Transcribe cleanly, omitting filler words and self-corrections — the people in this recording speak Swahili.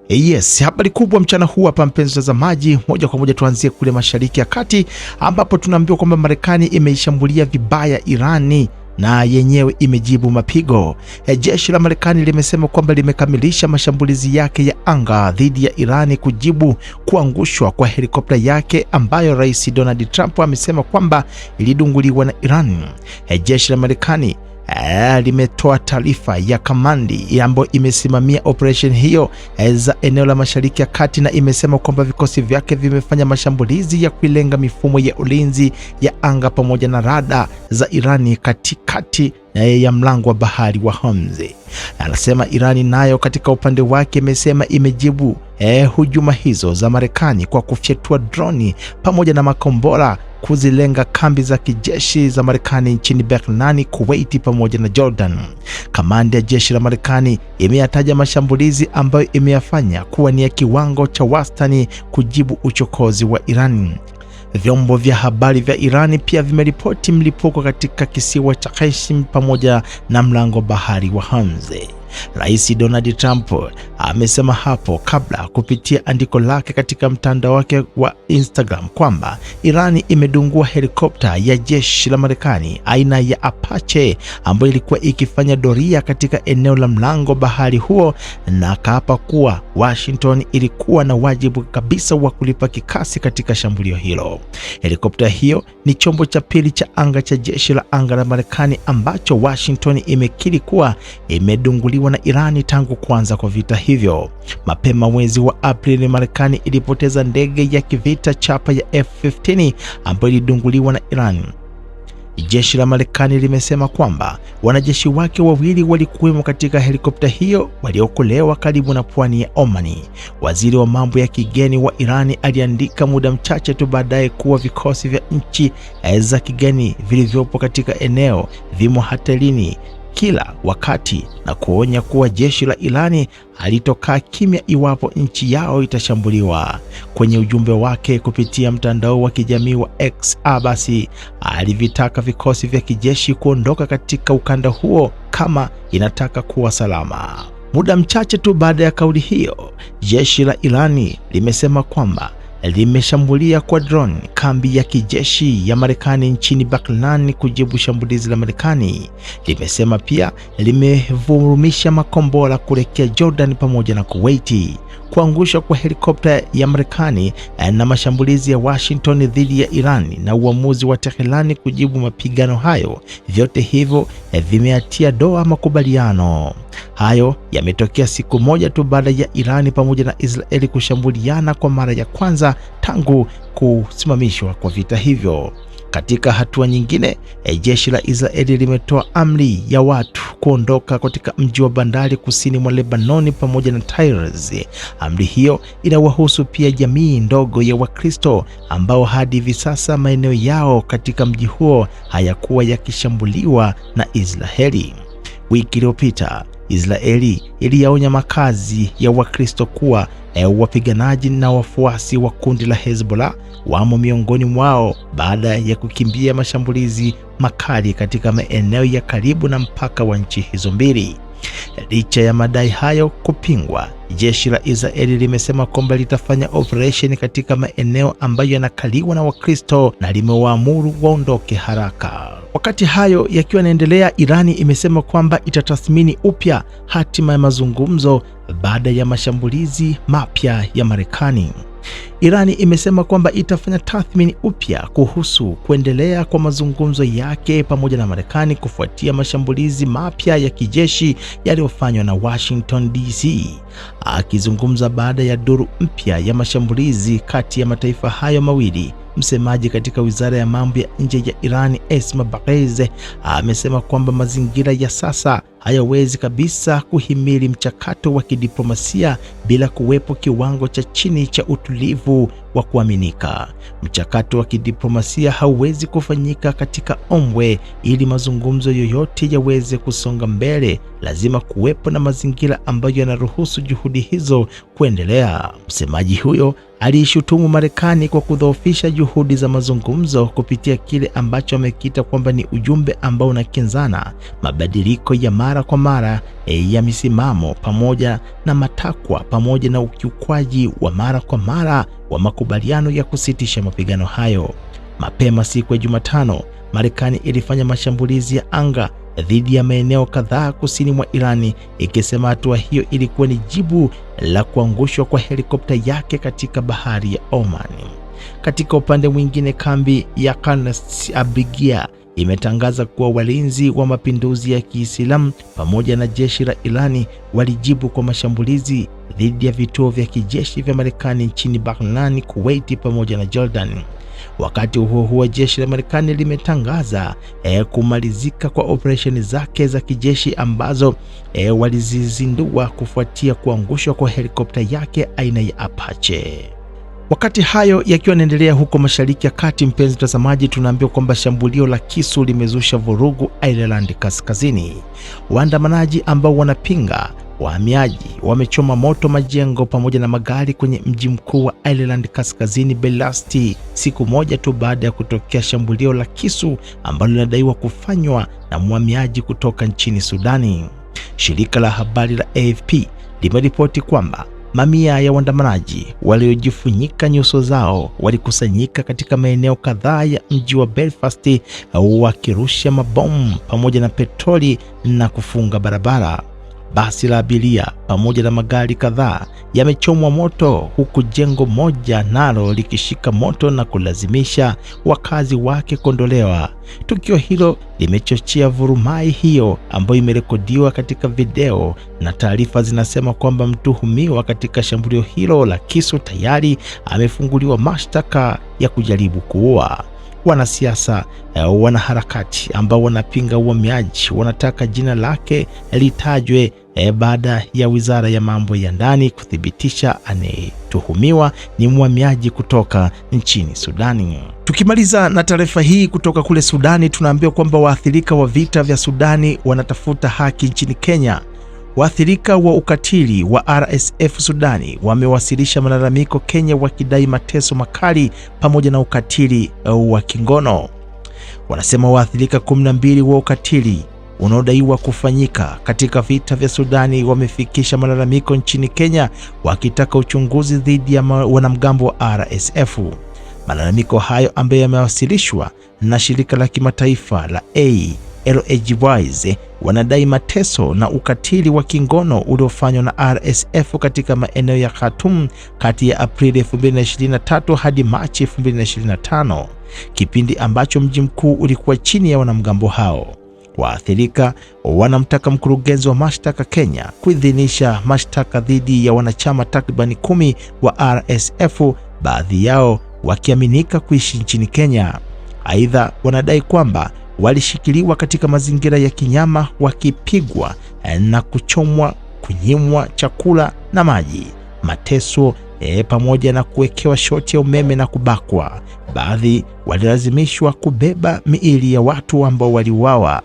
Yes, habari kubwa mchana huu hapa mpenzi mtazamaji, moja kwa moja tuanzie kule Mashariki ya Kati ambapo tunaambiwa kwamba Marekani imeishambulia vibaya Irani na yenyewe imejibu mapigo. Jeshi la Marekani limesema kwamba limekamilisha mashambulizi yake ya anga dhidi ya Irani kujibu kuangushwa kwa helikopta yake ambayo Rais Donald Trump amesema kwamba ilidunguliwa na Iran. Jeshi la Marekani limetoa taarifa ya kamandi ambayo imesimamia operation hiyo za eneo la Mashariki ya Kati na imesema kwamba vikosi vyake vimefanya mashambulizi ya kuilenga mifumo ya ulinzi ya anga pamoja na rada za Irani katikati ya mlango wa bahari wa Hormuz. Anasema Irani nayo katika upande wake imesema imejibu hujuma hizo za Marekani kwa kufyatua droni pamoja na makombora kuzilenga kambi za kijeshi za Marekani nchini Bahrain, Kuwait pamoja na Jordan. Kamanda ya jeshi la Marekani imeyataja mashambulizi ambayo imeyafanya kuwa ni ya kiwango cha wastani kujibu uchokozi wa Iran. Vyombo vya habari vya Irani pia vimeripoti mlipuko katika kisiwa cha Qassim pamoja na mlango bahari wa Hormuz. Rais Donald Trump amesema hapo kabla kupitia andiko lake katika mtandao wake wa Instagram kwamba Irani imedungua helikopta ya jeshi la Marekani aina ya Apache ambayo ilikuwa ikifanya doria katika eneo la mlango bahari huo, na akaapa kuwa Washington ilikuwa na wajibu kabisa wa kulipa kikasi katika shambulio hilo. Helikopta hiyo ni chombo cha pili cha anga cha jeshi la anga la Marekani ambacho Washington imekiri kuwa imedunguliwa na Irani tangu kuanza kwa vita hivyo. Mapema mwezi wa Aprili, Marekani ilipoteza ndege ya kivita chapa ya F-15 ambayo ilidunguliwa na Iran. Jeshi la Marekani limesema kwamba wanajeshi wake wawili walikuwemo katika helikopta hiyo waliokolewa karibu na pwani ya Omani. Waziri wa mambo ya kigeni wa Irani aliandika muda mchache tu baadaye kuwa vikosi vya nchi za kigeni vilivyopo katika eneo vimo hatarini kila wakati na kuonya kuwa jeshi la Irani halitokaa kimya iwapo nchi yao itashambuliwa. Kwenye ujumbe wake kupitia mtandao wa kijamii wa X, Abasi alivitaka vikosi vya kijeshi kuondoka katika ukanda huo kama inataka kuwa salama. Muda mchache tu baada ya kauli hiyo, jeshi la Irani limesema kwamba limeshambulia kwa drone kambi ya kijeshi ya Marekani nchini Bahrain kujibu shambulizi la Marekani. Limesema pia limevurumisha makombora kuelekea Jordan pamoja na Kuwait. Kuangusha kwa helikopta ya Marekani na mashambulizi ya Washington dhidi ya Iran na uamuzi wa Tehran kujibu mapigano hayo, vyote hivyo vimeatia doa makubaliano. Hayo yametokea siku moja tu baada ya Irani pamoja na Israeli kushambuliana kwa mara ya kwanza tangu kusimamishwa kwa vita hivyo. Katika hatua nyingine, jeshi la Israeli limetoa amri ya watu kuondoka katika mji wa bandari kusini mwa Lebanoni pamoja na Taiz. Amri hiyo inawahusu pia jamii ndogo ya Wakristo ambao hadi hivi sasa maeneo yao katika mji huo hayakuwa yakishambuliwa na Israeli. Wiki iliyopita Israeli iliyaonya makazi ya Wakristo kuwa wapiganaji na wafuasi wa kundi la Hezbollah wamo miongoni mwao baada ya kukimbia mashambulizi makali katika maeneo ya karibu na mpaka wa nchi hizo mbili. Licha ya madai hayo kupingwa, jeshi la Israeli limesema kwamba litafanya operation katika maeneo ambayo yanakaliwa na Wakristo na limewaamuru waondoke haraka. Wakati hayo yakiwa yanaendelea, Irani imesema kwamba itatathmini upya hatima ya mazungumzo baada ya mashambulizi mapya ya Marekani. Irani imesema kwamba itafanya tathmini upya kuhusu kuendelea kwa mazungumzo yake pamoja na Marekani kufuatia mashambulizi mapya ya kijeshi yaliyofanywa na Washington DC. Akizungumza baada ya duru mpya ya mashambulizi kati ya mataifa hayo mawili, msemaji katika wizara ya mambo ya nje ya Irani, Esma Baghezi, amesema kwamba mazingira ya sasa hayawezi kabisa kuhimili mchakato wa kidiplomasia bila kuwepo kiwango cha chini cha utulivu wa kuaminika. Mchakato wa kidiplomasia hauwezi kufanyika katika ombwe. Ili mazungumzo yoyote yaweze kusonga mbele, lazima kuwepo na mazingira ambayo yanaruhusu juhudi hizo kuendelea. Msemaji huyo aliishutumu Marekani kwa kudhoofisha juhudi za mazungumzo kupitia kile ambacho amekiita kwamba ni ujumbe ambao unakinzana, mabadiliko ya mara mara kwa mara ya misimamo pamoja na matakwa pamoja na ukiukwaji wa mara kwa mara wa makubaliano ya kusitisha mapigano hayo. Mapema siku ya Jumatano, Marekani ilifanya mashambulizi ya anga dhidi ya maeneo kadhaa kusini mwa Irani, ikisema hatua hiyo ilikuwa ni jibu la kuangushwa kwa helikopta yake katika bahari ya Oman. Katika upande mwingine, kambi ya Qarnes Abigia imetangaza kuwa walinzi wa mapinduzi ya Kiislamu pamoja na jeshi la Irani walijibu kwa mashambulizi dhidi ya vituo vya kijeshi vya Marekani nchini Bahrain, Kuwait pamoja na Jordan. Wakati huo huo, jeshi la Marekani limetangaza kumalizika kwa operesheni zake za kijeshi ambazo walizizindua kufuatia kuangushwa kwa helikopta yake aina ya Apache. Wakati hayo yakiwa yanaendelea huko Mashariki ya Kati, mpenzi mtazamaji, tunaambiwa kwamba shambulio la kisu limezusha vurugu Ireland Kaskazini. Waandamanaji ambao wanapinga wahamiaji wamechoma moto majengo pamoja na magari kwenye mji mkuu wa Ireland Kaskazini, Belfast, siku moja tu baada ya kutokea shambulio la kisu ambalo linadaiwa kufanywa na mhamiaji kutoka nchini Sudani. Shirika la habari la AFP limeripoti kwamba mamia ya waandamanaji waliojifunyika nyuso zao walikusanyika katika maeneo kadhaa ya mji wa Belfast wakirusha mabomu pamoja na petroli na kufunga barabara. Basi la abiria pamoja na magari kadhaa yamechomwa moto, huku jengo moja nalo likishika moto na kulazimisha wakazi wake kuondolewa. Tukio hilo limechochea vurumai hiyo ambayo imerekodiwa katika video, na taarifa zinasema kwamba mtuhumiwa katika shambulio hilo la kisu tayari amefunguliwa mashtaka ya kujaribu kuua. Wanasiasa, wanaharakati ambao wanapinga uhamiaji wanataka jina lake litajwe baada ya Wizara ya Mambo ya Ndani kuthibitisha anayetuhumiwa ni mhamiaji kutoka nchini Sudani. Tukimaliza na taarifa hii kutoka kule Sudani, tunaambiwa kwamba waathirika wa vita vya Sudani wanatafuta haki nchini Kenya. Waathirika wa ukatili wa RSF Sudani wamewasilisha malalamiko Kenya wakidai mateso makali pamoja na ukatili wa kingono. Wanasema waathirika 12 wa ukatili unaodaiwa kufanyika katika vita vya Sudani wamefikisha malalamiko nchini Kenya wakitaka uchunguzi dhidi ya wanamgambo wa RSF. Malalamiko hayo ambayo yamewasilishwa na shirika la kimataifa la ALAGYS wanadai mateso na ukatili wa kingono uliofanywa na RSF katika maeneo ya Khartoum kati ya Aprili 2023 hadi Machi 2025, kipindi ambacho mji mkuu ulikuwa chini ya wanamgambo hao. Waathirika wanamtaka mkurugenzi wa mashtaka Kenya kuidhinisha mashtaka dhidi ya wanachama takribani 10 wa RSF, baadhi yao wakiaminika kuishi nchini Kenya. Aidha, wanadai kwamba walishikiliwa katika mazingira ya kinyama, wakipigwa na kuchomwa, kunyimwa chakula na maji, mateso pamoja na kuwekewa shoti ya umeme na kubakwa. Baadhi walilazimishwa kubeba miili ya watu ambao waliuawa.